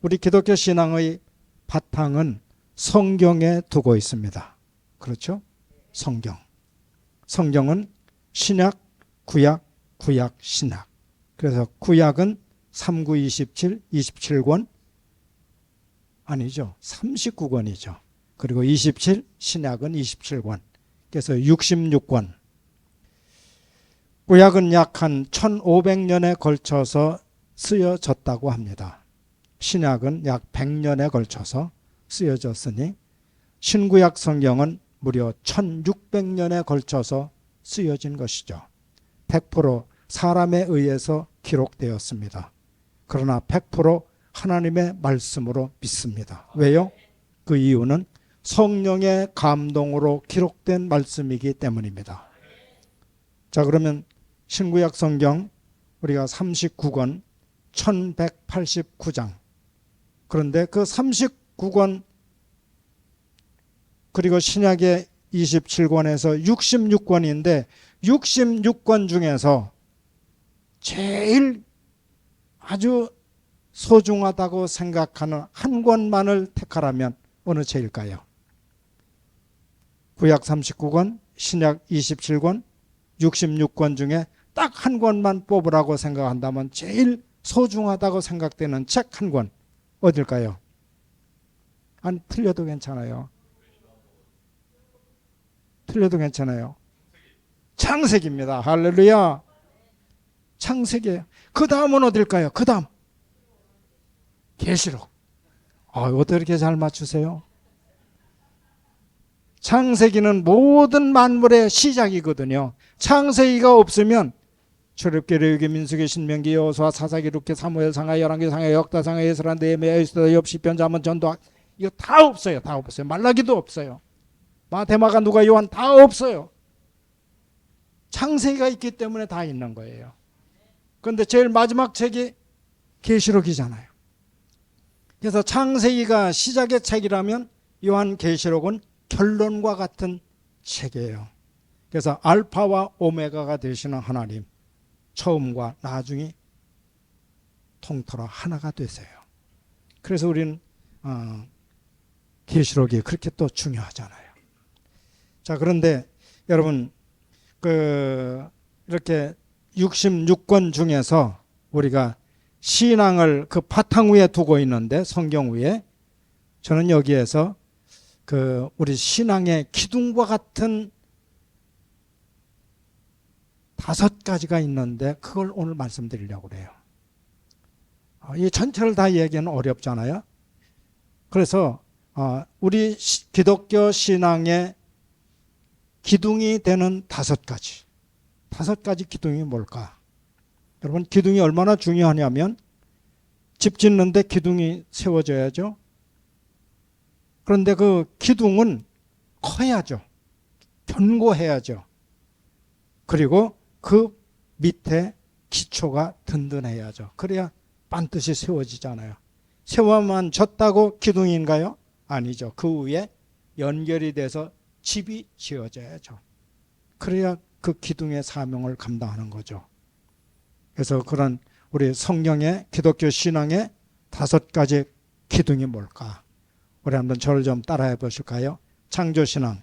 우리 기독교 신앙의 바탕은 성경에 두고 있습니다. 그렇죠? 성경은 신약, 구약, 구약, 신약. 그래서 구약은 3927, 27권 아니죠. 39권이죠. 그리고 27, 신약은 27권. 그래서 66권. 구약은 약 한 1500년에 걸쳐서 쓰여졌다고 합니다. 신약은 약 100년에 걸쳐서 쓰여졌으니 신구약 성경은 무려 1600년에 걸쳐서 쓰여진 것이죠. 100% 사람에 의해서 기록되었습니다. 그러나 100% 하나님의 말씀으로 믿습니다. 왜요? 그 이유는 성령의 감동으로 기록된 말씀이기 때문입니다. 자, 그러면 신구약 성경 우리가 39권 1189장. 그런데 그 39권 그리고 신약의 27권에서 66권인데 66권 중에서 제일 아주 소중하다고 생각하는 한 권만을 택하라면 어느 책일까요? 구약 39권, 신약 27권, 66권 중에 딱 한 권만 뽑으라고 생각한다면 제일 소중하다고 생각되는 책 한 권 어딜까요? 아니, 틀려도 괜찮아요. 틀려도 괜찮아요. 창세기입니다. 할렐루야. 창세기예요. 그 다음은 어딜까요? 그 다음 계시록. 어떻게 이렇게 잘 맞추세요? 창세기는 모든 만물의 시작이거든요. 창세기가 없으면 출애굽기, 레위기, 민수기, 신명기, 여호수아, 사사기, 룻기, 사무엘, 상하, 열왕기, 상하, 역다, 상하, 에스라, 느헤미야, 에스더, 욥, 시편, 잠언, 전도 이거 다 없어요. 다 없어요. 말라기도 없어요. 마태마가, 누가, 요한 다 없어요. 창세기가 있기 때문에 다 있는 거예요. 그런데 제일 마지막 책이 계시록이잖아요. 그래서 창세기가 시작의 책이라면 요한계시록은 결론과 같은 책이에요. 그래서 알파와 오메가가 되시는 하나님, 처음과 나중이 통틀어 하나가 되세요. 그래서 우리는 계시록이 그렇게 또 중요하잖아요. 자, 그런데 여러분 이렇게 66권 중에서 우리가 신앙을 그 바탕 위에 두고 있는데, 성경 위에, 저는 여기에서 우리 신앙의 기둥과 같은 5가지가 있는데 그걸 오늘 말씀드리려고 그래요. 이 전체를 다 얘기하기는 어렵잖아요. 그래서 우리 기독교 신앙의 기둥이 되는 5가지. 5가지 기둥이 뭘까? 여러분, 기둥이 얼마나 중요하냐면 집 짓는데 기둥이 세워져야죠. 그런데 그 기둥은 커야죠. 견고해야죠. 그리고 그 밑에 기초가 든든해야죠. 그래야 반드시 세워지잖아요. 세워만 졌다고 기둥인가요? 아니죠. 그 위에 연결이 돼서 집이 지어져야죠. 그래야 그 기둥의 사명을 감당하는 거죠. 그래서 그런 우리 성경의 기독교 신앙의 5가지 기둥이 뭘까? 우리 한번 저를 좀 따라해 보실까요? 창조신앙,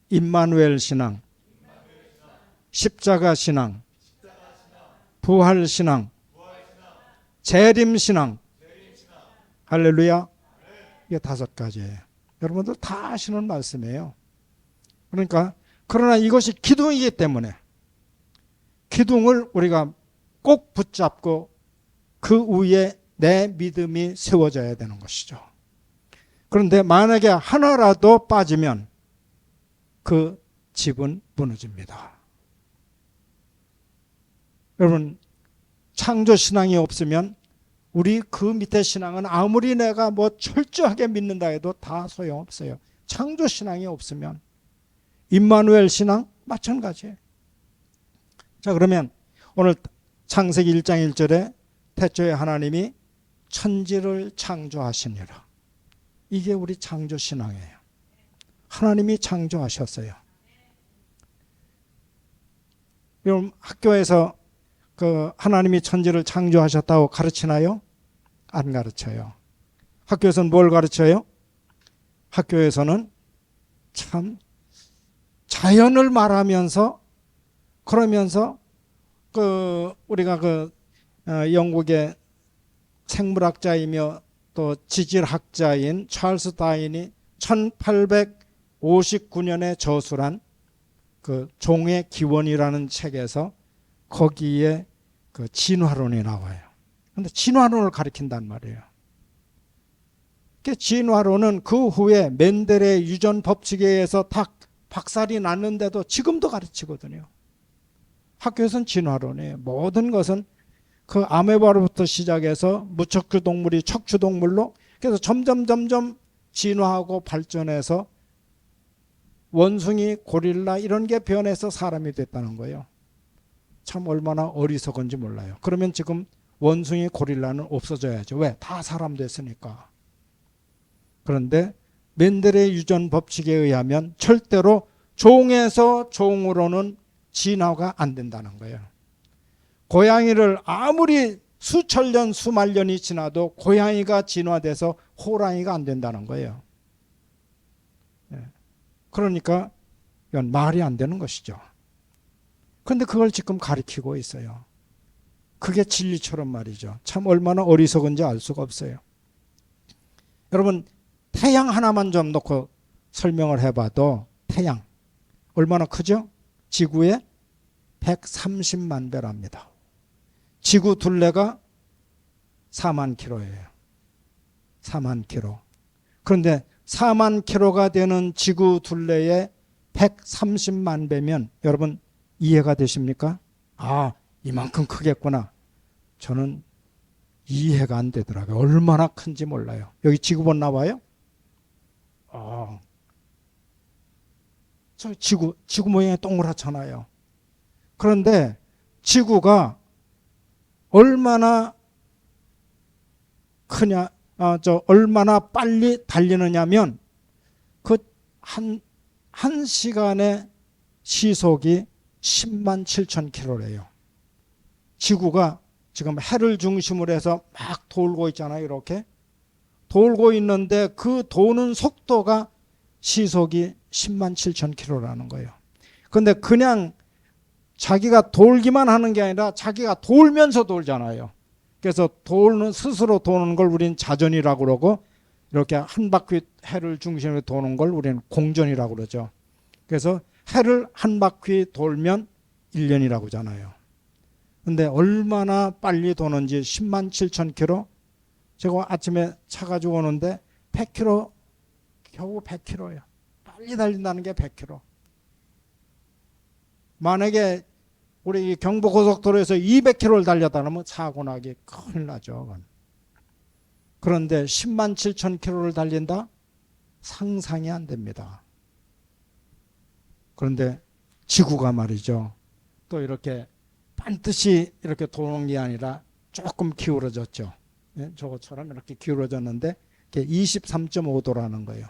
임마누엘 신앙, 십자가신앙, 부활신앙, 재림신앙. 할렐루야. 이게 5가지예요. 여러분들 다 아시는 말씀이에요. 그러니까 그러나 이것이 기둥이기 때문에 기둥을 우리가 꼭 붙잡고 그 위에 내 믿음이 세워져야 되는 것이죠. 그런데 만약에 하나라도 빠지면 그 집은 무너집니다. 여러분, 창조신앙이 없으면 우리 그 밑에 신앙은 아무리 내가 철저하게 믿는다 해도 다 소용없어요. 창조신앙이 없으면. 임마누엘 신앙 마찬가지예요. 자, 그러면 오늘 창세기 1장 1절에 태초에 하나님이 천지를 창조하시니라. 이게 우리 창조신앙이에요. 하나님이 창조하셨어요. 여러분, 학교에서 하나님이 천지를 창조하셨다고 가르치나요? 안 가르쳐요. 학교에서는 뭘 가르쳐요? 학교에서는 참 자연을 말하면서 그러면서 우리가 영국의 생물학자이며 또 지질학자인 찰스 다윈이 1859년에 저술한 그 종의 기원이라는 책에서 거기에 그 진화론이 나와요. 근데 진화론을 가리킨단 말이에요. 진화론은 그 후에 멘델의 유전 법칙에 의해서 다 박살이 났는데도 지금도 가르치거든요. 학교에서는 진화론이에요. 모든 것은 그 아메바로부터 시작해서 무척추 동물이 척추 동물로 그래서 점점 진화하고 발전해서 원숭이, 고릴라 이런 게 변해서 사람이 됐다는 거예요. 참 얼마나 어리석은지 몰라요. 그러면 지금 원숭이, 고릴라는 없어져야죠. 왜? 다 사람 됐으니까. 그런데 멘델의 유전 법칙에 의하면 절대로 종에서 종으로는 진화가 안 된다는 거예요. 고양이를 아무리 수천 년, 수만 년이 지나도 고양이가 진화돼서 호랑이가 안 된다는 거예요. 그러니까 이건 말이 안 되는 것이죠. 그런데 그걸 지금 가리키고 있어요. 그게 진리처럼 말이죠. 참 얼마나 어리석은지 알 수가 없어요. 여러분 태양 하나만 좀 놓고 설명을 해봐도 태양 얼마나 크죠? 지구의 130만 배랍니다. 지구 둘레가 4만 킬로예요. 4만 킬로. 그런데 4만 킬로가 되는 지구 둘레에 130만 배면 여러분 이해가 되십니까? 아, 이만큼 크겠구나. 저는 이해가 안 되더라고요. 얼마나 큰지 몰라요. 여기 지구본 나와요? 저 지구 모양이 동그랗잖아요. 그런데 지구가 얼마나 크냐, 얼마나 빨리 달리느냐면 한 시간에 시속이 10만 7천 킬로래요. 지구가 지금 해를 중심으로 해서 막 돌고 있잖아요. 이렇게 돌고 있는데 그 도는 속도가 시속이 10만 7천 킬로라는 거예요. 근데 그냥 자기가 돌기만 하는 게 아니라 자기가 돌면서 돌잖아요. 그래서 스스로 도는 걸 우리는 자전이라고 그러고 이렇게 한 바퀴 해를 중심으로 도는 걸 우리는 공전이라고 그러죠. 그래서 해를 한 바퀴 돌면 1년이라고 하잖아요. 근데 얼마나 빨리 도는지 10만 7천 킬로. 제가 아침에 차 가지고 오는데 100킬로, 겨우 100킬로예요. 빨리 달린다는 게 100킬로. 만약에 우리 경부고속도로에서 200킬로를 달렸다 그러면 사고 나기 큰일 나죠. 그건. 그런데 10만 7천 킬로를 달린다? 상상이 안 됩니다. 그런데 지구가 말이죠. 또 이렇게 반드시 이렇게 도는 게 아니라 조금 기울어졌죠. 저것처럼 이렇게 기울어졌는데 23.5도라는 거예요.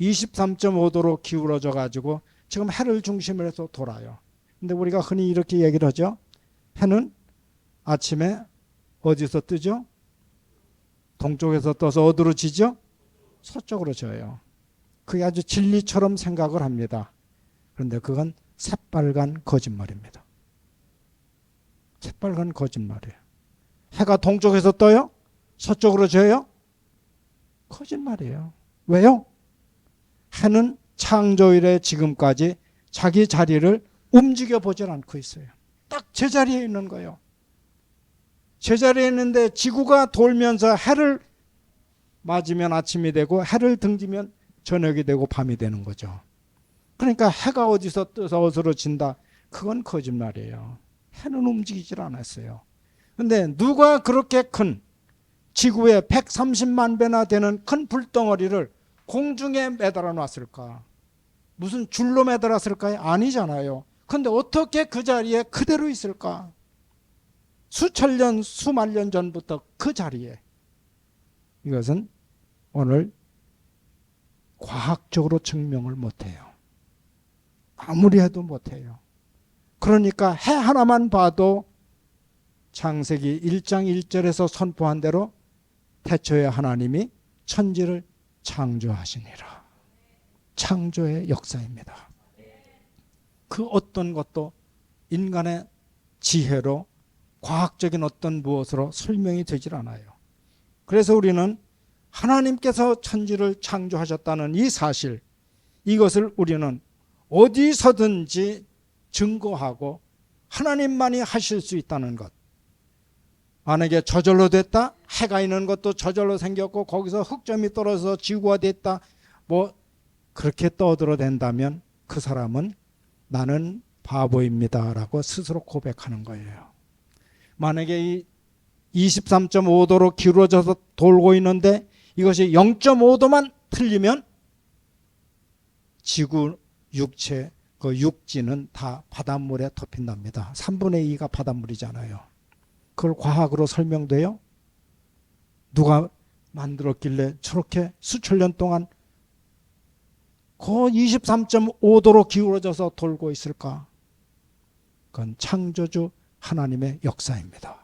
23.5도로 기울어져 가지고 지금 해를 중심으로 해서 돌아요. 근데 우리가 흔히 이렇게 얘기를 하죠. 해는 아침에 어디서 뜨죠? 동쪽에서 떠서 어디로 지죠? 서쪽으로 져요. 그게 아주 진리처럼 생각을 합니다. 그런데 그건 새빨간 거짓말입니다. 새빨간 거짓말이에요. 해가 동쪽에서 떠요? 서쪽으로 져요? 거짓말이에요. 왜요? 해는 창조일에 지금까지 자기 자리를 움직여 보질 않고 있어요. 딱 제자리에 있는 거예요. 제자리에 있는데 지구가 돌면서 해를 맞으면 아침이 되고 해를 등지면 저녁이 되고 밤이 되는 거죠. 그러니까 해가 어디서 떠서 어디로 진다. 그건 거짓말이에요. 해는 움직이질 않았어요. 그런데 누가 그렇게 큰 지구의 130만 배나 되는 큰 불덩어리를 공중에 매달아 놨을까? 무슨 줄로 매달았을까요? 아니잖아요. 그런데 어떻게 그 자리에 그대로 있을까? 수천 년, 수만 년 전부터 그 자리에. 이것은 오늘 과학적으로 증명을 못해요. 아무리 해도 못해요. 그러니까 해 하나만 봐도 창세기 1장 1절에서 선포한 대로 태초에 하나님이 천지를 창조하시니라. 창조의 역사입니다. 그 어떤 것도 인간의 지혜로 과학적인 어떤 무엇으로 설명이 되질 않아요. 그래서 우리는 하나님께서 천지를 창조하셨다는 이 사실, 이것을 우리는 어디서든지 증거하고 하나님만이 하실 수 있다는 것. 만약에 저절로 됐다, 해가 있는 것도 저절로 생겼고 거기서 흑점이 떨어져서 지구가 됐다, 뭐 그렇게 떠들어댄다면 그 사람은 나는 바보입니다 라고 스스로 고백하는 거예요. 만약에 이 23.5도로 기울어져서 돌고 있는데 이것이 0.5도만 틀리면 지구 육체, 그 육지는 다 바닷물에 덮인답니다. 3분의 2가 바닷물이잖아요. 그걸 과학으로 설명돼요? 누가 만들었길래 저렇게 수천 년 동안 그 23.5도로 기울어져서 돌고 있을까? 그건 창조주 하나님의 역사입니다.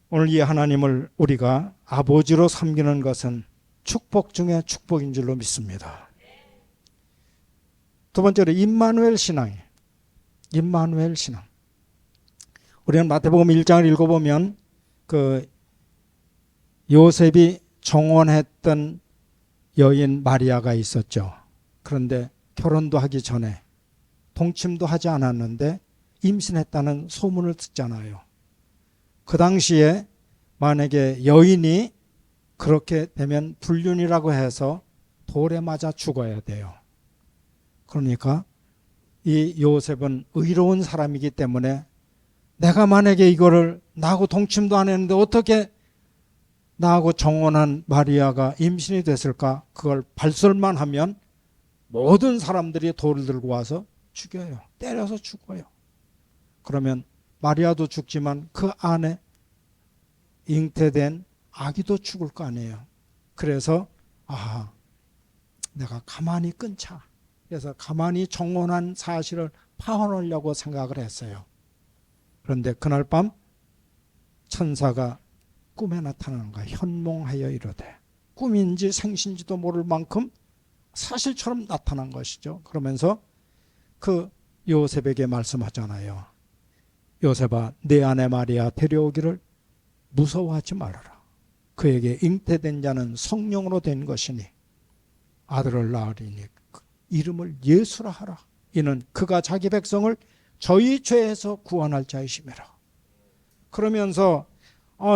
오늘 이 하나님을 우리가 아버지로 섬기는 것은 축복 중에 축복인 줄로 믿습니다. 두 번째로 임마누엘 신앙이에요. 임마누엘 신앙. 우리는 마태복음 1장을 읽어보면 그 요셉이 정혼했던 여인 마리아가 있었죠. 그런데 결혼도 하기 전에 동침도 하지 않았는데 임신했다는 소문을 듣잖아요. 그 당시에 만약에 여인이 그렇게 되면 불륜이라고 해서 돌에 맞아 죽어야 돼요. 그러니까 이 요셉은 의로운 사람이기 때문에 내가 만약에 이거를 나하고 동침도 안 했는데 어떻게 나하고 정혼한 마리아가 임신이 됐을까? 그걸 발설만 하면 모든 사람들이 돌을 들고 와서 죽여요. 때려서 죽어요. 그러면 마리아도 죽지만 그 안에 잉태된 아기도 죽을 거 아니에요. 그래서 내가 가만히 끊자. 그래서 가만히 정혼한 사실을 파혼하려고 생각을 했어요. 그런데 그날 밤 천사가 꿈에 나타나는 거야. 현몽하여 이르되. 꿈인지 생신지도 모를 만큼 사실처럼 나타난 것이죠. 그러면서 그 요셉에게 말씀하잖아요. 요셉아, 내 아내 마리아 데려오기를 무서워하지 말아라. 그에게 잉태된 자는 성령으로 된 것이니 아들을 낳으리니 이름을 예수라 하라. 이는 그가 자기 백성을 저희 죄에서 구원할 자이심이라. 그러면서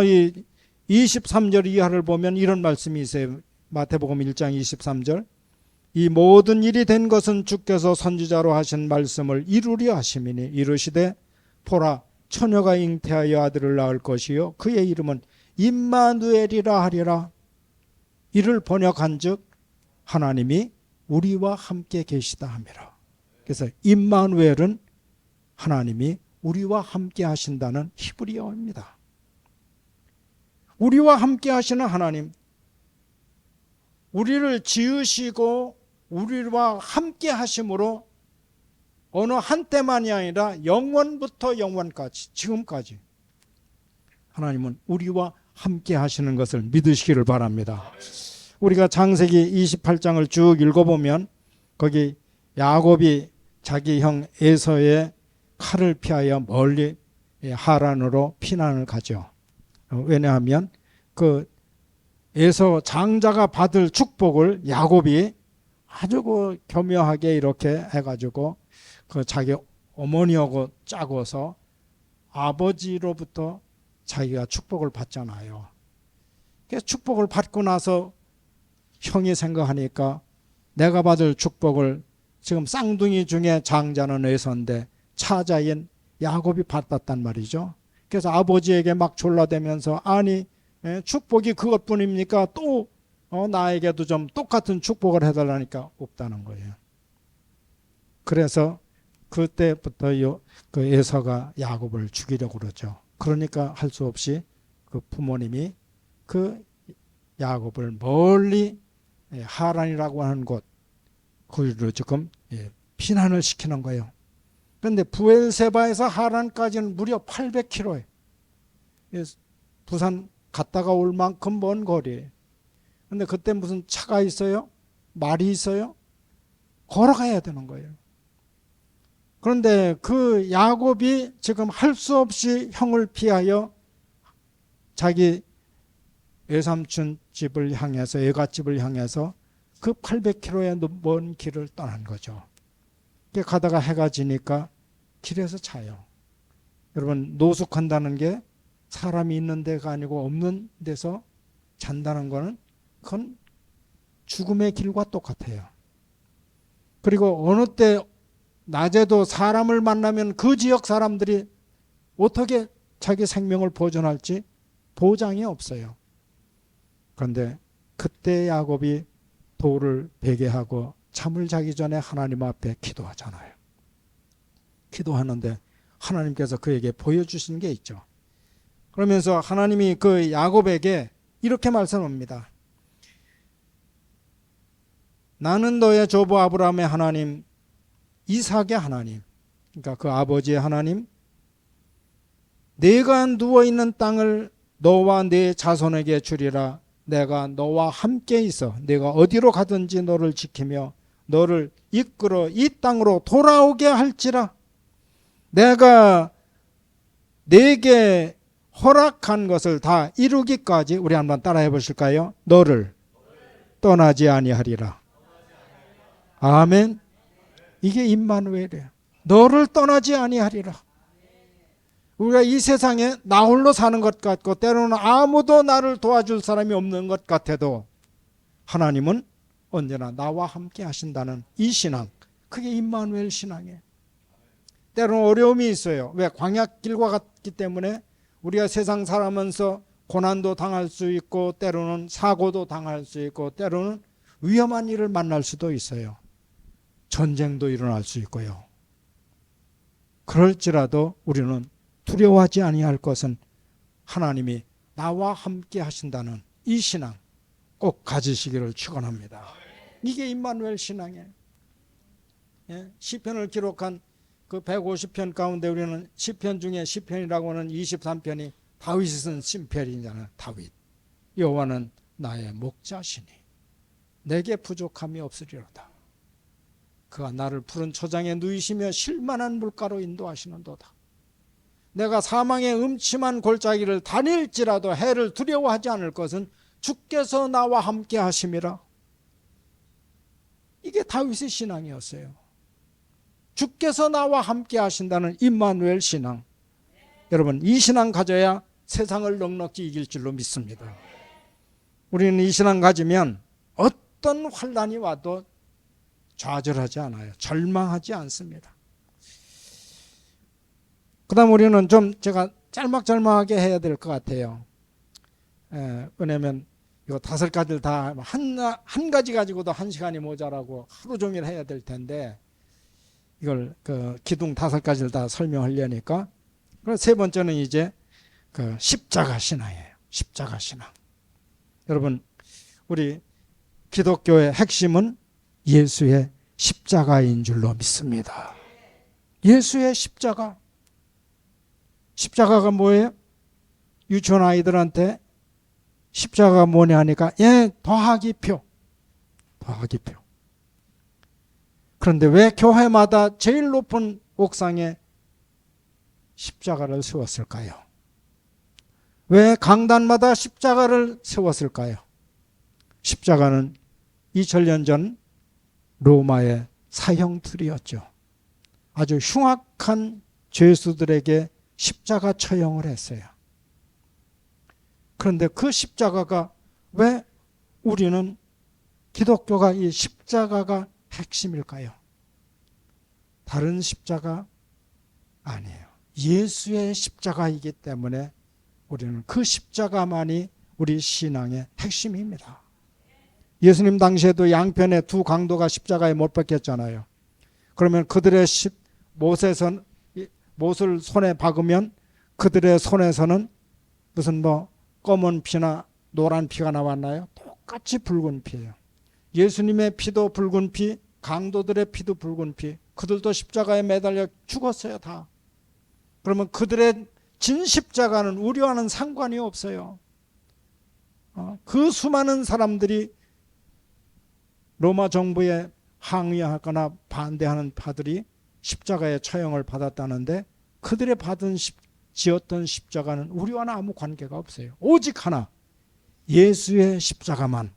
이 23절 이하를 보면 이런 말씀이 있어요. 마태복음 1장 23절. 이 모든 일이 된 것은 주께서 선지자로 하신 말씀을 이루려 하심이니 이르시되 보라 처녀가 잉태하여 아들을 낳을 것이요 그의 이름은 임마누엘이라 하리라. 이를 번역한즉 하나님이 우리와 함께 계시다 함이라. 그래서 임마누엘은 하나님이 우리와 함께 하신다는 히브리어입니다. 우리와 함께 하시는 하나님, 우리를 지으시고 우리와 함께 하심으로 어느 한때만이 아니라 영원부터 영원까지, 지금까지 하나님은 우리와 함께 하시는 것을 믿으시기를 바랍니다. 우리가 창세기 28장을 쭉 읽어보면 거기 야곱이 자기 형 에서의 칼을 피하여 멀리 하란으로 피난을 가죠. 왜냐하면 그 에서 장자가 받을 축복을 야곱이 아주 그 교묘하게 이렇게 해가지고 그 자기 어머니하고 짜고서 아버지로부터 자기가 축복을 받잖아요. 그래서 축복을 받고 나서 형이 생각하니까 내가 받을 축복을 지금 쌍둥이 중에 장자는 에서인데 차자인 야곱이 받았단 말이죠. 그래서 아버지에게 막 졸라대면서 아니 축복이 그것뿐입니까? 또 나에게도 좀 똑같은 축복을 해달라니까 없다는 거예요. 그래서 그때부터 그 에서가 야곱을 죽이려고 그러죠. 그러니까 할 수 없이 그 부모님이 그 야곱을 멀리 하란이라고 하는 곳 거기로 지금 피난을 시키는 거예요. 그런데 부엘세바에서 하란까지는 무려 800km예요. 부산 갔다가 올 만큼 먼 거리. 근데 그때 무슨 차가 있어요? 말이 있어요? 걸어가야 되는 거예요. 그런데 그 야곱이 지금 할 수 없이 형을 피하여 자기 외삼촌 집을 향해서, 외갓집을 향해서 그 800km의 먼 길을 떠난 거죠. 가다가 해가 지니까 길에서 자요. 여러분, 노숙한다는 게 사람이 있는 데가 아니고 없는 데서 잔다는 거는 그건 죽음의 길과 똑같아요. 그리고 어느 때 낮에도 사람을 만나면 그 지역 사람들이 어떻게 자기 생명을 보존할지 보장이 없어요. 그런데 그때 야곱이 돌을 베개하고 잠을 자기 전에 하나님 앞에 기도하잖아요. 기도하는데 하나님께서 그에게 보여주신 게 있죠. 그러면서 하나님이 그 야곱에게 이렇게 말씀합니다. 나는 너의 조부 아브라함의 하나님, 이삭의 하나님, 그러니까 그 아버지의 하나님, 내가 누워있는 땅을 너와 네 자손에게 주리라. 내가 너와 함께 있어 내가 어디로 가든지 너를 지키며 너를 이끌어 이 땅으로 돌아오게 할지라. 내가 네게 허락한 것을 다 이루기까지, 우리 한번 따라해 보실까요? 너를 떠나지 아니하리라. 아멘. 이게 임마누엘이에요. 너를 떠나지 아니하리라. 우리가 이 세상에 나 홀로 사는 것 같고 때로는 아무도 나를 도와줄 사람이 없는 것 같아도 하나님은 언제나 나와 함께 하신다는 이 신앙, 그게 임마누엘 신앙이에요. 때로는 어려움이 있어요. 왜? 광야길과 같기 때문에 우리가 세상 살아면서 고난도 당할 수 있고 때로는 사고도 당할 수 있고 때로는 위험한 일을 만날 수도 있어요. 전쟁도 일어날 수 있고요. 그럴지라도 우리는 두려워하지 아니할 것은 하나님이 나와 함께 하신다는 이 신앙 꼭 가지시기를 축원합니다. 이게 임마누엘 신앙이에요. 시편을 기록한 그 150편 가운데 우리는 시편 중에 시편이라고 하는 23편이 다윗이 쓴 시편이잖아요. 다윗. 여호와는 나의 목자시니 내게 부족함이 없으리로다. 그가 나를 푸른 초장에 누이시며 쉴만한 물가로 인도하시는도다. 내가 사망의 음침한 골짜기를 다닐지라도 해를 두려워하지 않을 것은 주께서 나와 함께 하심이라. 이게 다윗의 신앙이었어요. 주께서 나와 함께 하신다는 임마누엘 신앙. 여러분, 이 신앙 가져야 세상을 넉넉히 이길 줄로 믿습니다. 우리는 이 신앙 가지면 어떤 환난이 와도 좌절하지 않아요. 절망하지 않습니다. 그 다음 우리는 좀 제가 짤막짤막하게 해야 될 것 같아요. 왜냐하면 이거 5가지를 다 한 가지 가지고도 1시간이 모자라고 하루 종일 해야 될 텐데 이걸 그 기둥 5가지를 다 설명하려니까. 그래서 세 번째는 이제 그 십자가 신앙이에요. 십자가 신앙. 여러분, 우리 기독교의 핵심은 예수의 십자가인 줄로 믿습니다. 예수의 십자가. 십자가가 뭐예요? 유치원 아이들한테 십자가가 뭐냐 하니까 더하기 표. 더하기 표. 그런데 왜 교회마다 제일 높은 옥상에 십자가를 세웠을까요? 왜 강단마다 십자가를 세웠을까요? 십자가는 2000년 전 로마의 사형틀이었죠. 아주 흉악한 죄수들에게 십자가 처형을 했어요. 그런데 그 십자가가 왜 우리는 기독교가 이 십자가가 핵심일까요? 다른 십자가 아니에요. 예수의 십자가이기 때문에 우리는 그 십자가만이 우리 신앙의 핵심입니다. 예수님 당시에도 양편에 두 강도가 십자가에 못 박혔잖아요. 그러면 그들의 못을 손에 박으면 그들의 손에서는 무슨 검은 피나 노란 피가 나왔나요? 똑같이 붉은 피예요. 예수님의 피도 붉은 피, 강도들의 피도 붉은 피. 그들도 십자가에 매달려 죽었어요, 다. 그러면 그들의 진 십자가는 우리와는 상관이 없어요. 그 수많은 사람들이 로마 정부에 항의하거나 반대하는 파들이 십자가의 처형을 받았다는데 그들의 지었던 십자가는 우리와는 아무 관계가 없어요. 오직 하나, 예수의 십자가만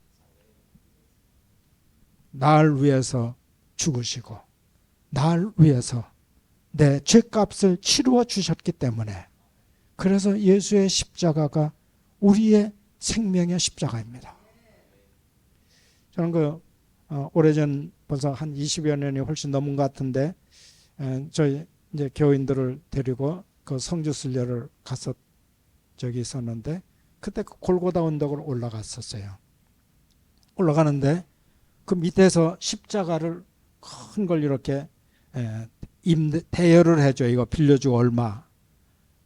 날 위해서 죽으시고 날 위해서 내 죄값을 치루어 주셨기 때문에, 그래서 예수의 십자가가 우리의 생명의 십자가입니다. 저는 오래전 벌써 한 20여 년이 훨씬 넘은 것 같은데, 저희 이제 교인들을 데리고 그 성주순례를 갔었 적이 있었는데, 그때 그 골고다 언덕을 올라갔었어요. 올라가는데 그 밑에서 십자가를 큰 걸 이렇게 대여를 해줘. 이거 빌려주고 얼마.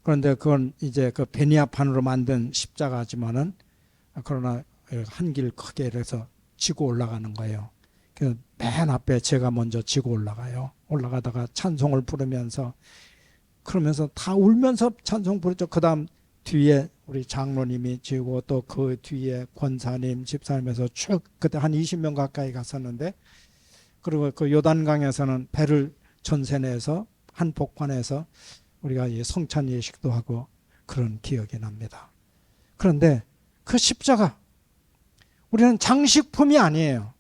그런데 그건 이제 그 베니아판으로 만든 십자가지만은, 그러나 한 길 크게 이래서 지고 올라가는 거예요. 그래서 맨 앞에 제가 먼저 지고 올라가요. 올라가다가 찬송을 부르면서, 그러면서 다 울면서 찬송 부르죠. 그 다음 뒤에 우리 장로님이 지고 또 그 뒤에 권사님, 집사님에서 쭉 그때 한 20명 가까이 갔었는데, 그리고 그 요단강에서는 배를 전세내서 한 복판에서 우리가 성찬 예식도 하고 그런 기억이 납니다. 그런데 그 십자가, 우리는 장식품이 아니에요.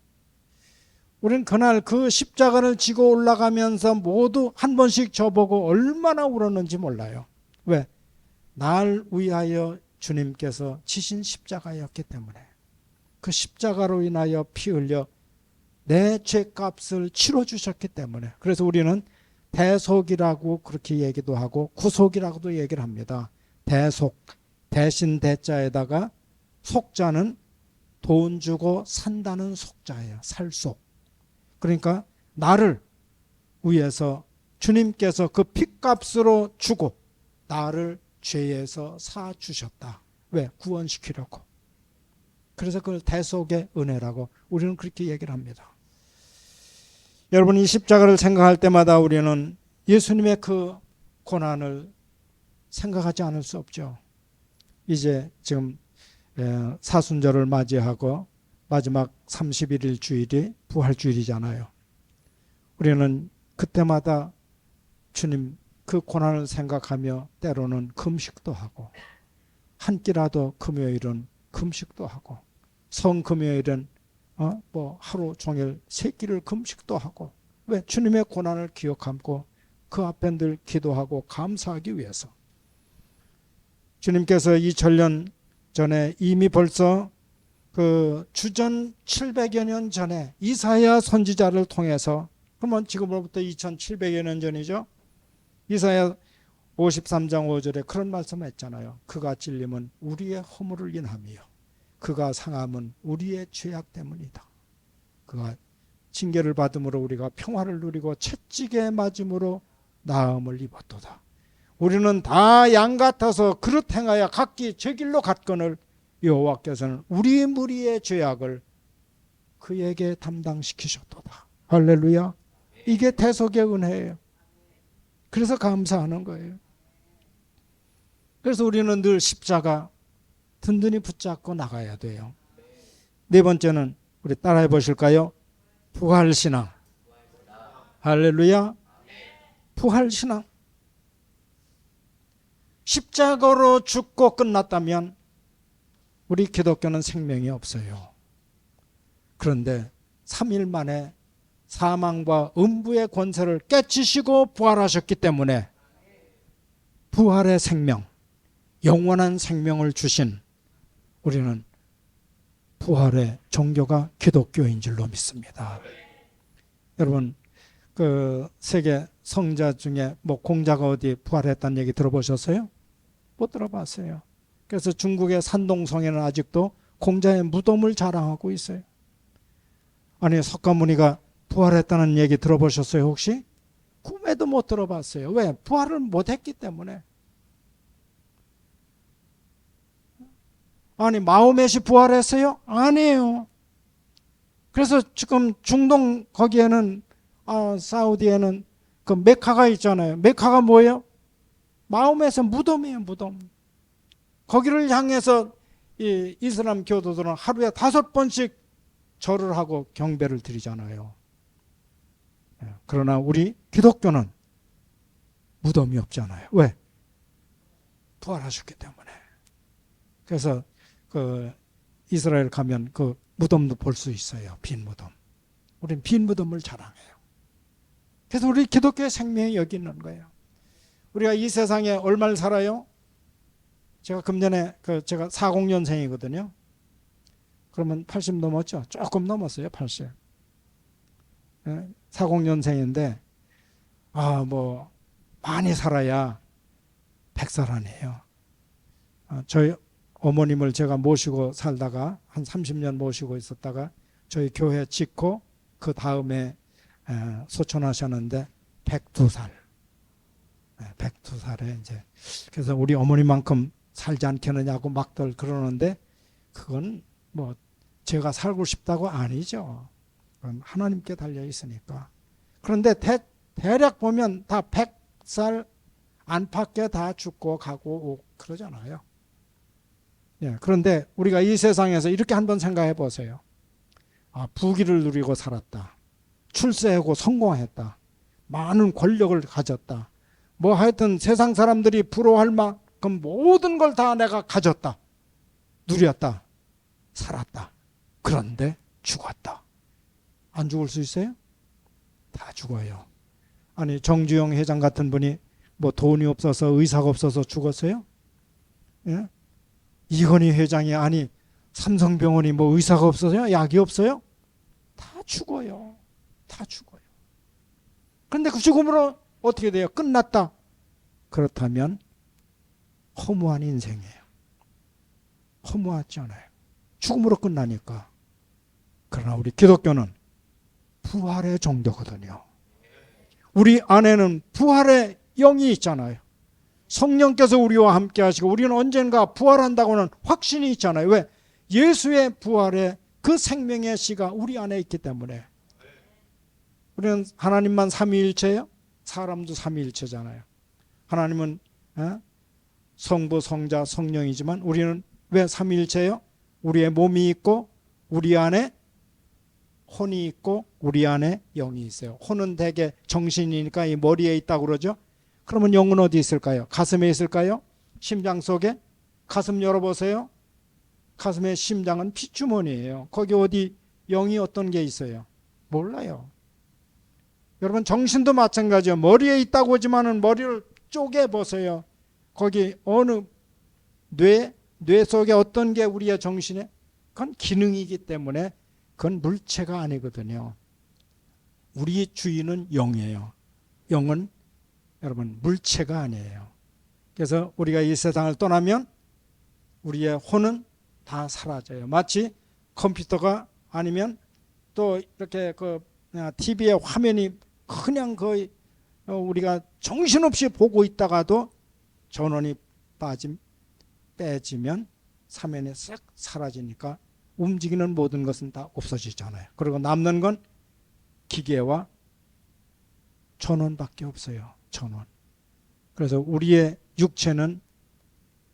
우리는 그날 그 십자가를 지고 올라가면서 모두 한 번씩 저보고 얼마나 울었는지 몰라요. 왜? 날 위하여 주님께서 지신 십자가였기 때문에, 그 십자가로 인하여 피 흘려 내 죄값을 치러주셨기 때문에. 그래서 우리는 대속이라고 그렇게 얘기도 하고 구속이라고도 얘기를 합니다. 대속, 대신 대자에다가 속자는 돈 주고 산다는 속자예요. 살속. 그러니까 나를 위해서 주님께서 그 핏값으로 주고 나를 죄에서 사주셨다. 왜? 구원시키려고. 그래서 그걸 대속의 은혜라고 우리는 그렇게 얘기를 합니다. 여러분, 이 십자가를 생각할 때마다 우리는 예수님의 그 고난을 생각하지 않을 수 없죠. 이제 지금 사순절을 맞이하고 마지막 31일 주일이 부활주일이잖아요. 우리는 그때마다 주님 그 고난을 생각하며 때로는 금식도 하고, 한 끼라도 금요일은 금식도 하고, 성금요일은 하루 종일 세 끼를 금식도 하고. 왜? 주님의 고난을 기억하고 그 앞에 늘 기도하고 감사하기 위해서. 주님께서 2000년 전에 이미 벌써 그 주전 700여 년 전에 이사야 선지자를 통해서, 그러면 지금으로부터 2700여 년 전이죠. 이사야 53장 5절에 그런 말씀을 했잖아요. 그가 찔림은 우리의 허물을 인함이요 그가 상함은 우리의 죄악 때문이다. 그가 징계를 받음으로 우리가 평화를 누리고 채찍에 맞음으로 나음을 입었도다. 우리는 다 양 같아서 그릇 행하여 각기 제 길로 갔거늘 여호와께서는 우리 무리의 죄악을 그에게 담당시키셨도다. 할렐루야. 이게 대속의 은혜예요. 그래서 감사하는 거예요. 그래서 우리는 늘 십자가 든든히 붙잡고 나가야 돼요. 네 번째는 우리 따라해 보실까요? 부활신앙. 할렐루야. 부활신앙. 십자가로 죽고 끝났다면 우리 기독교는 생명이 없어요. 그런데 3일 만에 사망과 음부의 권세를 깨치시고 부활하셨기 때문에 부활의 생명, 영원한 생명을 주신 우리는 부활의 종교가 기독교인 줄로 믿습니다. 여러분, 그 세계 성자 중에 공자가 어디 부활했다는 얘기 들어보셨어요? 못 들어봤어요. 그래서 중국의 산동성에는 아직도 공자의 무덤을 자랑하고 있어요. 아니, 석가모니가 부활했다는 얘기 들어보셨어요 혹시? 꿈에도 못 들어봤어요. 왜? 부활을 못했기 때문에. 아니, 마호멧이 부활했어요? 아니에요. 그래서 지금 중동 거기에는 사우디에는 그 메카가 있잖아요. 메카가 뭐예요? 마음에서 무덤이에요, 무덤. 거기를 향해서 이 이슬람 교도들은 하루에 5번씩 절을 하고 경배를 드리잖아요. 그러나 우리 기독교는 무덤이 없잖아요. 왜? 부활하셨기 때문에. 그래서 그 이스라엘 가면 그 무덤도 볼 수 있어요. 빈 무덤. 우리는 빈 무덤을 자랑해요. 그래서 우리 기독교의 생명이 여기 있는 거예요. 우리가 이 세상에 얼마를 살아요? 제가 금년에 제가 40년생이거든요. 그러면 80 넘었죠? 조금 넘었어요, 80. 40년생인데 뭐 많이 살아야 100살 아니에요. 저희 어머님을 제가 모시고 살다가 한 30년 모시고 있었다가 저희 교회 짓고 그 다음에 소천하셨는데 102살. 102살에 이제 그래서 우리 어머니만큼 살지 않겠느냐고 막들 그러는데 그건 뭐 제가 살고 싶다고 아니죠. 그건 하나님께 달려 있으니까. 그런데 대략 보면 다 100살 안팎에 다 죽고 가고 오고 그러잖아요. 그런데 우리가 이 세상에서 이렇게 한번 생각해 보세요. 부귀를 누리고 살았다. 출세하고 성공했다. 많은 권력을 가졌다. 뭐 하여튼 세상 사람들이 부러워할 만큼 모든 걸 다 내가 가졌다. 누렸다. 살았다. 그런데 죽었다. 안 죽을 수 있어요? 다 죽어요. 아니 정주영 회장 같은 분이 뭐 돈이 없어서 의사가 없어서 죽었어요? 예? 이건희 회장이 아니 삼성병원이 뭐 의사가 없어서요? 약이 없어요? 다 죽어요. 다 죽어요. 그런데 그 죽음으로 어떻게 돼요? 끝났다. 그렇다면 허무한 인생이에요. 허무하지 않아요. 죽음으로 끝나니까. 그러나 우리 기독교는 부활의 종교거든요. 우리 안에는 부활의 영이 있잖아요. 성령께서 우리와 함께 하시고 우리는 언젠가 부활한다고는 확신이 있잖아요. 왜? 예수의 부활의 그 생명의 씨가 우리 안에 있기 때문에. 우리는 하나님만 삼위일체예요? 사람도 삼위일체잖아요. 하나님은 성부, 성자, 성령이지만 우리는 왜 삼위일체예요? 우리의 몸이 있고 우리 안에 혼이 있고 우리 안에 영이 있어요. 혼은 대개 정신이니까 이 머리에 있다고 그러죠. 그러면 영은 어디 있을까요? 가슴에 있을까요? 심장 속에? 가슴 열어보세요. 가슴의 심장은 핏주머니예요. 거기 어디 영이 어떤 게 있어요? 몰라요. 여러분 정신도 마찬가지예요. 머리에 있다고 하지만은 머리를 쪼개보세요. 거기 어느 뇌 속에 어떤 게 우리의 정신에? 그건 기능이기 때문에 그건 물체가 아니거든요. 우리 주인은 영이에요. 영은 여러분 물체가 아니에요. 그래서 우리가 이 세상을 떠나면 우리의 혼은 다 사라져요. 마치 컴퓨터가 아니면 또 이렇게 그 TV의 화면이 그냥 거의 우리가 정신없이 보고 있다가도 전원이 빼지면 화면이 싹 사라지니까 움직이는 모든 것은 다 없어지잖아요. 그리고 남는 건 기계와 전원밖에 없어요. 전원. 그래서 우리의 육체는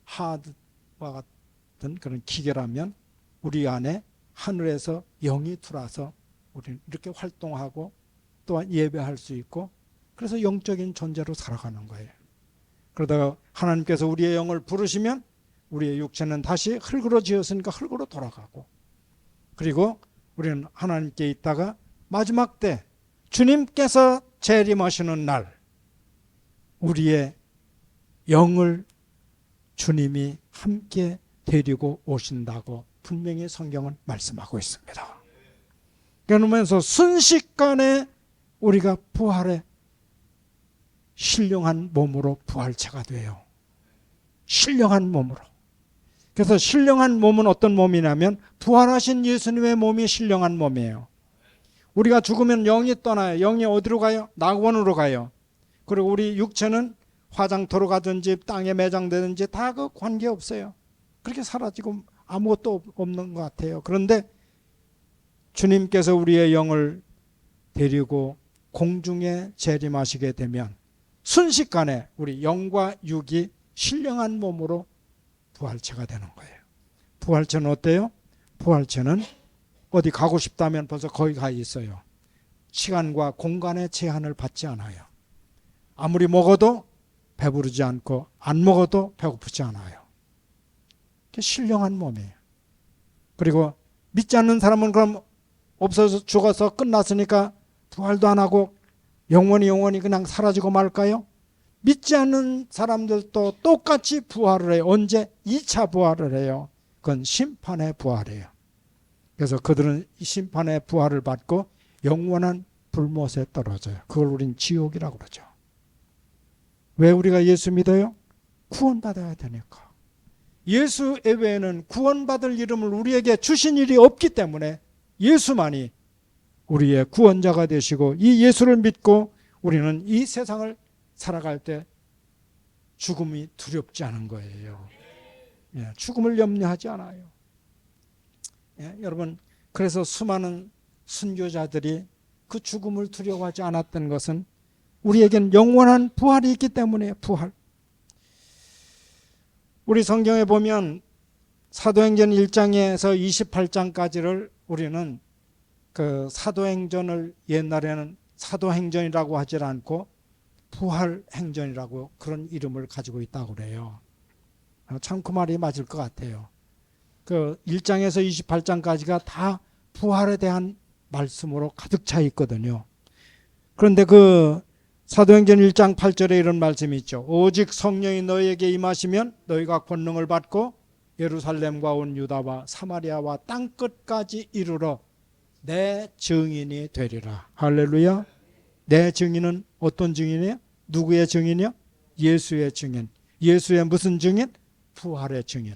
하드와 같은 그런 기계라면 우리 안에 하늘에서 영이 들어와서 우리는 이렇게 활동하고 또한 예배할 수 있고 그래서 영적인 존재로 살아가는 거예요. 그러다가 하나님께서 우리의 영을 부르시면 우리의 육체는 다시 흙으로 지었으니까 흙으로 돌아가고 그리고 우리는 하나님께 있다가 마지막 때 주님께서 재림하시는 날 우리의 영을 주님이 함께 데리고 오신다고 분명히 성경은 말씀하고 있습니다. 그러면서 순식간에 우리가 부활의 신령한 몸으로 부활체가 돼요. 신령한 몸으로. 그래서 신령한 몸은 어떤 몸이냐면 부활하신 예수님의 몸이 신령한 몸이에요. 우리가 죽으면 영이 떠나요. 영이 어디로 가요? 낙원으로 가요. 그리고 우리 육체는 화장터로 가든지 땅에 매장되든지 다 그 관계없어요. 그렇게 사라지고 아무것도 없는 것 같아요. 그런데 주님께서 우리의 영을 데리고 공중에 재림하시게 되면 순식간에 우리 영과 육이 신령한 몸으로 부활체가 되는 거예요. 부활체는 어때요? 부활체는 어디 가고 싶다면 벌써 거기 가 있어요. 시간과 공간의 제한을 받지 않아요. 아무리 먹어도 배부르지 않고 안 먹어도 배고프지 않아요. 그게 신령한 몸이에요. 그리고 믿지 않는 사람은 그럼 없어서 죽어서 끝났으니까 부활도 안 하고 영원히 그냥 사라지고 말까요? 믿지 않는 사람들도 똑같이 부활을 해요. 언제? 2차 부활을 해요. 그건 심판의 부활이에요. 그래서 그들은 심판의 부활을 받고 영원한 불못에 떨어져요. 그걸 우린 지옥이라고 그러죠. 왜 우리가 예수 믿어요? 구원받아야 되니까. 예수 외에는 구원받을 이름을 우리에게 주신 일이 없기 때문에 예수만이 우리의 구원자가 되시고, 이 예수를 믿고 우리는 이 세상을 살아갈 때 죽음이 두렵지 않은 거예요. 죽음을 염려하지 않아요. 여러분, 그래서 수많은 순교자들이 그 죽음을 두려워하지 않았던 것은 우리에겐 영원한 부활이 있기 때문에. 부활. 우리 성경에 보면 사도행전 1장에서 28장까지를 우리는 그 사도행전을 옛날에는 사도행전이라고 하지 않고 부활행전이라고 그런 이름을 가지고 있다고 그래요. 참 그 말이 맞을 것 같아요. 그 1장에서 28장까지가 다 부활에 대한 말씀으로 가득 차 있거든요. 그런데 그 사도행전 1장 8절에 이런 말씀이 있죠. 오직 성령이 너희에게 임하시면 너희가 권능을 받고 예루살렘과 온 유다와 사마리아와 땅끝까지 이르러 내 증인이 되리라. 할렐루야. 내 증인은 어떤 증인이에요? 누구의 증인이요? 예수의 증인. 예수의 무슨 증인? 부활의 증인.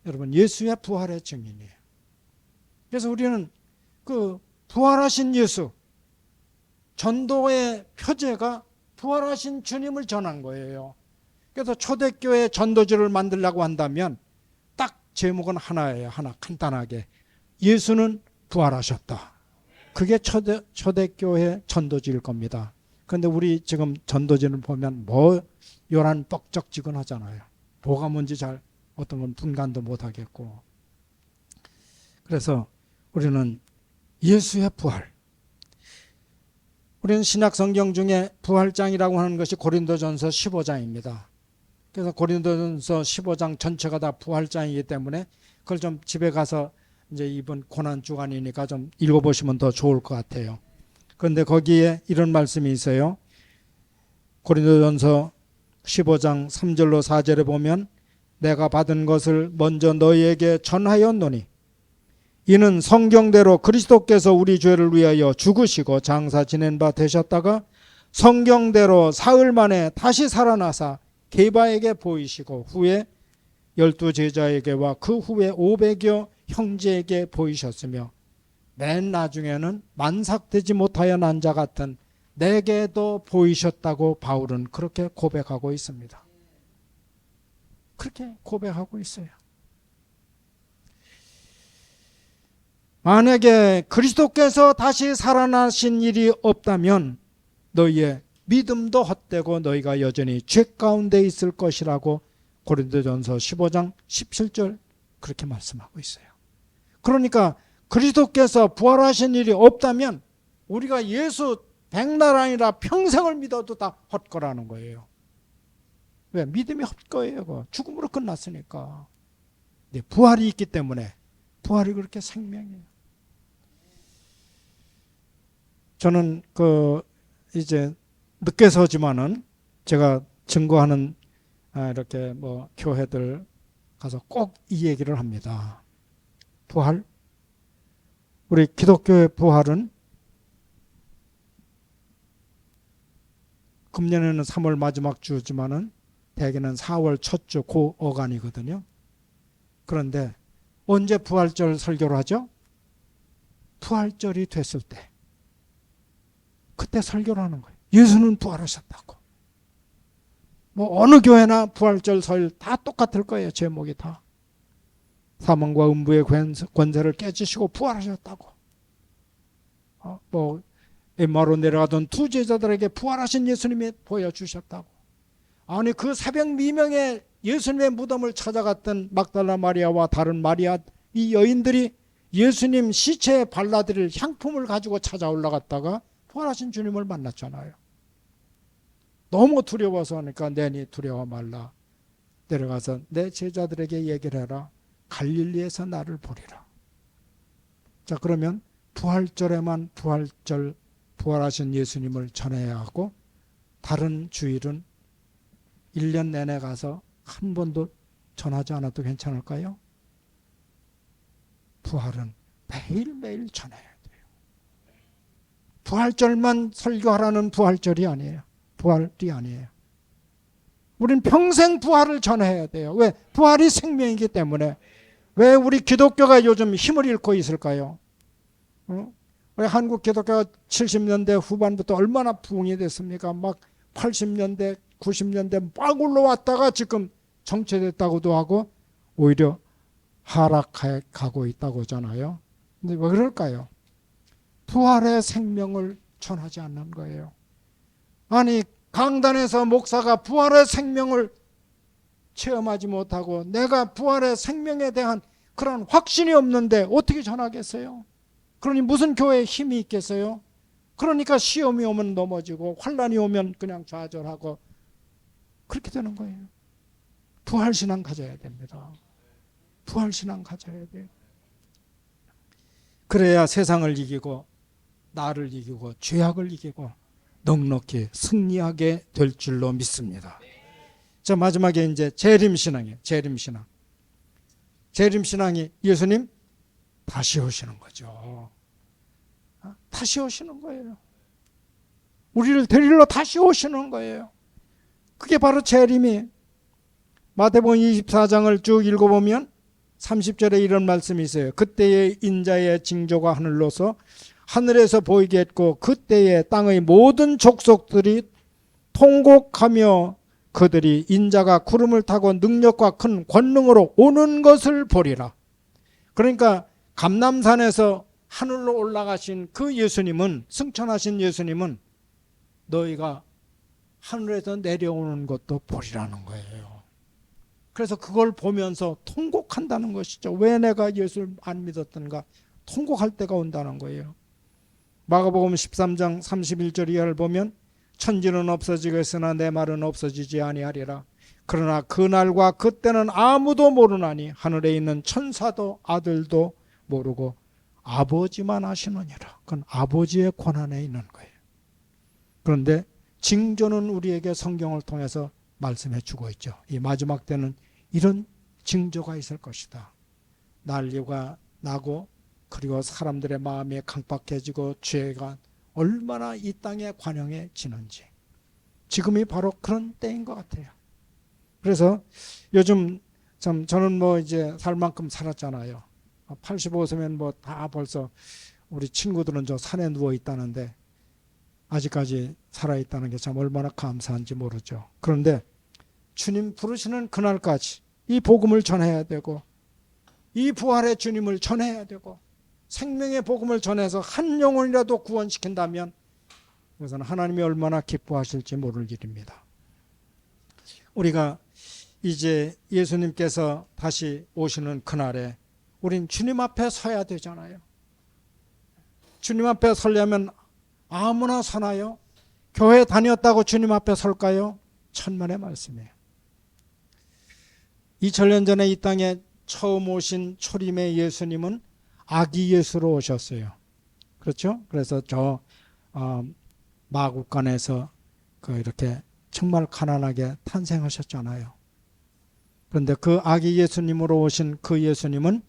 여러분, 예수의 부활의 증인이에요. 그래서 우리는 그 부활하신 예수, 전도의 표제가 부활하신 주님을 전한 거예요. 그래서 초대교회 전도지를 만들려고 한다면 딱 제목은 하나예요. 하나, 간단하게. 예수는 부활하셨다. 그게 초대교회 전도지일 겁니다. 그런데 우리 지금 전도지를 보면 뭐 요란 뻑적지근하잖아요. 뭐가 뭔지 잘 어떤 건 분간도 못하겠고. 그래서 우리는 예수의 부활. 우리는 신약 성경 중에 부활장이라고 하는 것이 고린도전서 15장입니다. 그래서 고린도전서 15장 전체가 다 부활장이기 때문에 그걸 좀 집에 가서 이제 이번 고난 주간이니까 좀 읽어보시면 더 좋을 것 같아요. 그런데 거기에 이런 말씀이 있어요. 고린도전서 15장 3절로 4절에 보면 내가 받은 것을 먼저 너희에게 전하였노니 이는 성경대로 그리스도께서 우리 죄를 위하여 죽으시고 장사 지낸 바 되셨다가 성경대로 사흘 만에 다시 살아나사 게바에게 보이시고 후에 12 제자에게와 그 후에 500여 형제에게 보이셨으며 맨 나중에는 만삭되지 못하여 난 자 같은 내게도 보이셨다고 바울은 그렇게 고백하고 있습니다. 그렇게 고백하고 있어요. 만약에 그리스도께서 다시 살아나신 일이 없다면 너희의 믿음도 헛되고 너희가 여전히 죄 가운데 있을 것이라고 고린도전서 15장 17절 그렇게 말씀하고 있어요. 그러니까 그리스도께서 부활하신 일이 없다면 우리가 예수 백날 아니라 평생을 믿어도 다 헛거라는 거예요. 왜? 믿음이 헛거예요. 죽음으로 끝났으니까. 네, 부활이 있기 때문에 부활이 그렇게 생명이에요. 저는 이제 늦게 서지만은 제가 증거하는 이렇게 뭐 교회들 가서 꼭 이 얘기를 합니다. 부활? 우리 기독교의 부활은 금년에는 3월 마지막 주지만은 대개는 4월 첫 주 고 어간이거든요. 그런데 언제 부활절 설교를 하죠? 부활절이 됐을 때. 그때 설교를 하는 거예요. 예수는 부활하셨다고. 뭐 어느 교회나 부활절 설 다 똑같을 거예요. 제목이 다. 사망과 음부의 권세를 깨지시고 부활하셨다고. 뭐 엠마오로 내려가던 두 제자들에게 부활하신 예수님이 보여주셨다고. 아니 그 새벽 미명에 예수님의 무덤을 찾아갔던 막달라 마리아와 다른 마리아 이 여인들이 예수님 시체에 발라드릴 향품을 가지고 찾아 올라갔다가 부활하신 주님을 만났잖아요. 너무 두려워서 하니까 내니 두려워 말라. 내려가서 내 제자들에게 얘기를 해라. 갈릴리에서 나를 보리라. 자, 그러면 부활절에만 부활하신 예수님을 전해야 하고 다른 주일은 1년 내내 가서 한 번도 전하지 않아도 괜찮을까요? 부활은 매일매일 전해야 돼요. 부활절만 설교하라는 부활절이 아니에요. 부활이 아니에요. 우린 평생 부활을 전해야 돼요. 왜? 부활이 생명이기 때문에. 왜 우리 기독교가 요즘 힘을 잃고 있을까요? 왜 한국 기독교가 70년대 후반부터 얼마나 부흥이 됐습니까? 막 80년대, 90년대 막 올라왔다가 지금 정체됐다고도 하고 오히려 하락해 가고 있다고 하잖아요. 근데 왜 그럴까요? 부활의 생명을 전하지 않는 거예요. 아니 강단에서 목사가 부활의 생명을 체험하지 못하고 내가 부활의 생명에 대한 그런 확신이 없는데 어떻게 전하겠어요? 그러니 무슨 교회에 힘이 있겠어요? 그러니까 시험이 오면 넘어지고 환난이 오면 그냥 좌절하고 그렇게 되는 거예요. 부활신앙 가져야 됩니다. 부활신앙 가져야 돼요. 그래야 세상을 이기고 나를 이기고 죄악을 이기고 넉넉히 승리하게 될 줄로 믿습니다. 자, 마지막에 이제 재림신앙이에요. 재림신앙. 재림신앙이 예수님 다시 오시는 거죠. 다시 오시는 거예요. 우리를 데리러 다시 오시는 거예요. 그게 바로 재림이에요. 마태복음 24장을 쭉 읽어보면 30절에 이런 말씀이 있어요. 그때의 인자의 징조가 하늘로서 하늘에서 보이게 했고 그때에 땅의 모든 족속들이 통곡하며 그들이 인자가 구름을 타고 능력과 큰 권능으로 오는 것을 보리라. 그러니까 감람산에서 하늘로 올라가신 그 예수님은, 승천하신 예수님은 너희가 하늘에서 내려오는 것도 보리라는 거예요. 그래서 그걸 보면서 통곡한다는 것이죠. 왜 내가 예수를 안 믿었던가 통곡할 때가 온다는 거예요. 마가복음 13장 31절 이하를 보면 천지는 없어지겠으나 내 말은 없어지지 아니하리라. 그러나 그날과 그때는 아무도 모르나니 하늘에 있는 천사도 아들도 모르고 아버지만 아시느니라. 그건 아버지의 권한에 있는 거예요. 그런데 징조는 우리에게 성경을 통해서 말씀해 주고 있죠. 이 마지막 때는 이런 징조가 있을 것이다. 난리가 나고 그리고 사람들의 마음이 강박해지고 죄가 얼마나 이 땅에 관영해지는지 지금이 바로 그런 때인 것 같아요. 그래서 요즘 참 저는 뭐 이제 살 만큼 살았잖아요. 85세면 뭐 다 벌써 우리 친구들은 저 산에 누워 있다는데 아직까지 살아있다는 게 참 얼마나 감사한지 모르죠. 그런데 주님 부르시는 그날까지 이 복음을 전해야 되고 이 부활의 주님을 전해야 되고 생명의 복음을 전해서 한 영혼이라도 구원시킨다면 그것은 하나님이 얼마나 기뻐하실지 모를 일입니다. 우리가 이제 예수님께서 다시 오시는 그날에 우린 주님 앞에 서야 되잖아요. 주님 앞에 서려면 아무나 서나요? 교회 다녔다고 주님 앞에 설까요? 천만의 말씀이에요. 2000년 전에 이 땅에 처음 오신 초림의 예수님은 아기 예수로 오셨어요. 그렇죠? 그래서 저 마국간에서 이렇게 정말 가난하게 탄생하셨잖아요. 그런데 그 아기 예수님으로 오신 그 예수님은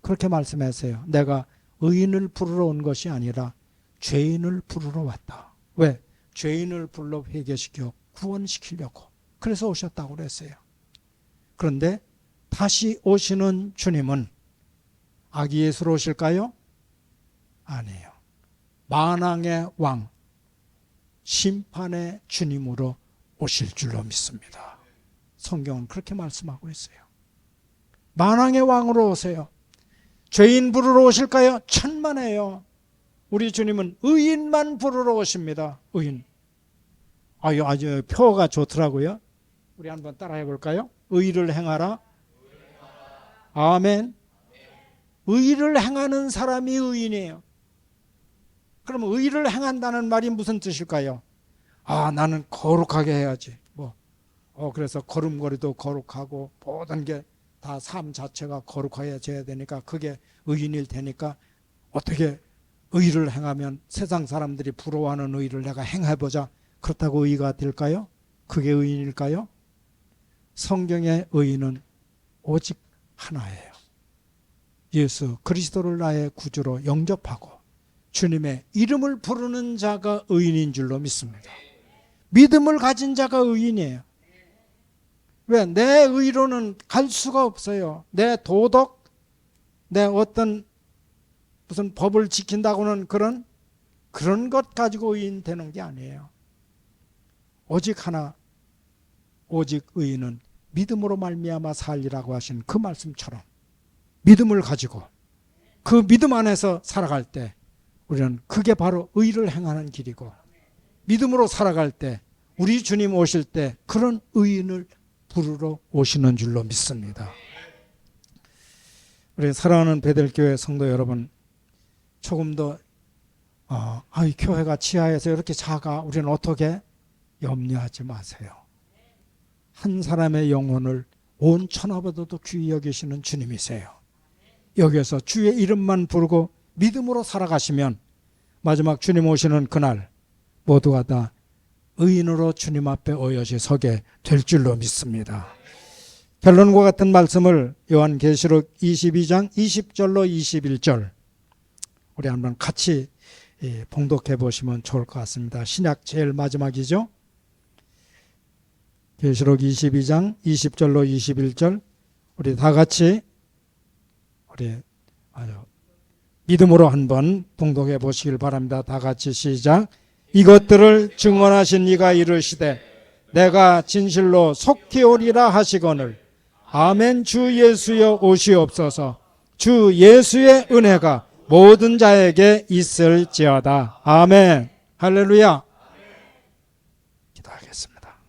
그렇게 말씀하세요. 내가 의인을 부르러 온 것이 아니라 죄인을 부르러 왔다. 왜? 죄인을 불러 회개시켜 구원시키려고. 그래서 오셨다고 그랬어요. 그런데 다시 오시는 주님은 아기 예수로 오실까요? 아니에요. 만왕의 왕, 심판의 주님으로 오실 줄로 믿습니다. 성경은 그렇게 말씀하고 있어요. 만왕의 왕으로 오세요. 죄인 부르러 오실까요? 천만에요. 우리 주님은 의인만 부르러 오십니다. 의인. 아주 표가 좋더라고요. 우리 한번 따라해 볼까요? 의를 행하라. 아멘. 의를 행하는 사람이 의인이에요. 그럼 의를 행한다는 말이 무슨 뜻일까요? 나는 거룩하게 해야지. 그래서 걸음걸이도 거룩하고 모든 게 다 삶 자체가 거룩해져야 되니까 그게 의인일 테니까 어떻게 의를 행하면 세상 사람들이 부러워하는 의를 내가 행해보자. 그렇다고 의가 될까요? 그게 의인일까요? 성경의 의인은 오직 하나예요. 예수 그리스도를 나의 구주로 영접하고 주님의 이름을 부르는 자가 의인인 줄로 믿습니다. 믿음을 가진 자가 의인이에요. 왜? 내 의로는 갈 수가 없어요. 내 도덕, 내 어떤 무슨 법을 지킨다고는 그런 것 가지고 의인 되는 게 아니에요. 오직 하나, 오직 의인은 믿음으로 말미암아 살리라고 하신 그 말씀처럼 믿음을 가지고 그 믿음 안에서 살아갈 때 우리는 그게 바로 의를 행하는 길이고, 믿음으로 살아갈 때 우리 주님 오실 때 그런 의인을 부르러 오시는 줄로 믿습니다. 우리 사랑하는 베델교회 성도 여러분, 조금 더 교회가 지하에서 이렇게 작아, 우리는 어떻게? 염려하지 마세요. 한 사람의 영혼을 온 천하보다도 귀히 여기시는 주님이세요. 여기에서 주의 이름만 부르고 믿음으로 살아가시면 마지막 주님 오시는 그날 모두가 다 의인으로 주님 앞에 오여지 서게 될 줄로 믿습니다. 결론과 같은 말씀을 요한계시록 22장 20절로 21절 우리 한번 같이 봉독해 보시면 좋을 것 같습니다. 신약 제일 마지막이죠. 계시록 22장 20절로 21절 우리 다 같이 우리 믿음으로 한번 봉독해 보시길 바랍니다. 다 같이 시작. 이것들을 증언하신 이가 이르시되 내가 진실로 속히 오리라 하시거늘 아멘. 주 예수여 오시옵소서. 주 예수의 은혜가 모든 자에게 있을지어다. 아멘. 할렐루야.